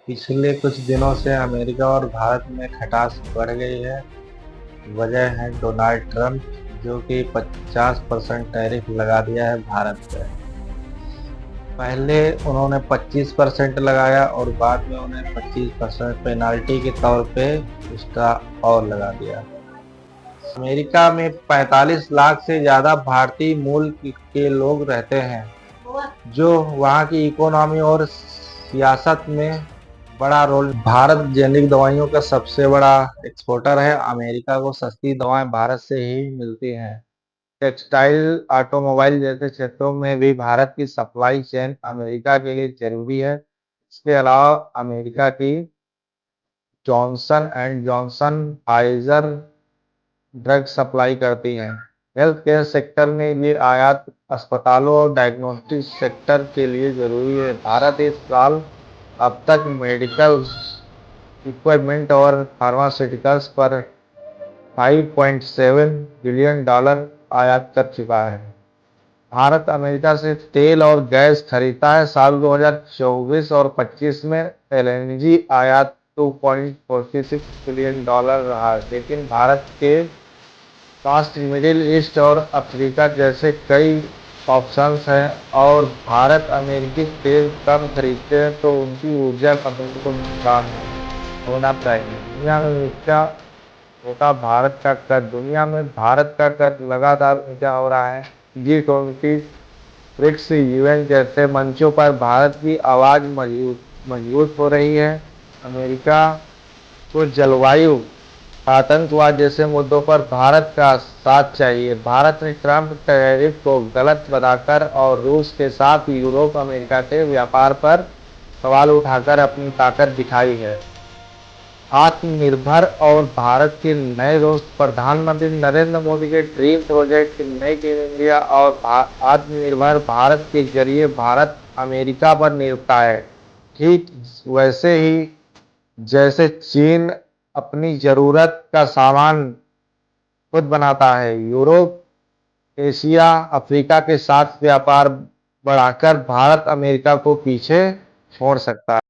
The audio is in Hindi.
पिछले कुछ दिनों से अमेरिका और भारत में खटास बढ़ गई है। वजह है डोनाल्ड ट्रंप, जो कि 50% टैरिफ लगा दिया है भारत पर। पहले उन्होंने 25% लगाया और बाद में उन्हें 25% पेनाल्टी के तौर पे उसका और लगा दिया। अमेरिका में 45 लाख से ज्यादा भारतीय मूल के लोग रहते हैं, जो वहाँ की इकोनॉमी और सियासत में बड़ा रोल। भारत जेनेरिक दवाइयों का सबसे बड़ा एक्सपोर्टर है। अमेरिका को सस्ती दवाएं भारत से ही मिलती हैं। टेक्सटाइल, ऑटोमोबाइल जैसे क्षेत्रों में भी भारत की सप्लाई चेन अमेरिका के लिए जरूरी है। इसके अलावा अमेरिका की Johnson and Johnson Pfizer drug supply करती हैं। हेल्थ केयर सेक्टर में ये आयात अस्पतालों और डायग्नोस्टिक सेक्टर के लिए जरूरी है। भारत इस साल अब तक मेडिकल इक्विपमेंट और फार्मास्यूटिकल्स पर 5.7 बिलियन डॉलर आयात कर चुका है। भारत अमेरिका से तेल और गैस खरीदता है। साल 2024 और 25 में एलएनजी आयात 2.46 बिलियन डॉलर रहा, लेकिन भारत के पास मिडिल ईस्ट और अफ्रीका जैसे कई ऑप्शंस हैं और भारत अमेरिकी तेल कम खरीदते हैं, तो उनकी ऊर्जा कंपनी को नुकसान होना चाहिए। दुनिया में ऊंचा होता भारत का कर्ज दुनिया में भारत का कर्ज लगातार ऊंचा हो रहा है। G20, ब्रिक्स, यूएन जैसे मंचों पर भारत की आवाज मजबूत हो रही है। अमेरिका को जलवायु, आतंकवाद जैसे मुद्दों पर भारत का साथ चाहिए। भारत ने ट्रंप टैरिफ को गलत बताकर और रूस के साथ यूरोप अमेरिका के व्यापार पर सवाल उठाकर अपनी ताकत दिखाई है। आत्मनिर्भर और भारत के नए दोस्त प्रधानमंत्री नरेंद्र मोदी के dream project make in India और आत्मनिर्भर भारत के जरिए भारत अमेरिका पर निर्भरता है। ठीक वैसे ही जैसे चीन अपनी जरूरत का सामान खुद बनाता है, यूरोप, एशिया, अफ्रीका के साथ व्यापार बढ़ाकर भारत अमेरिका को पीछे छोड़ सकता है।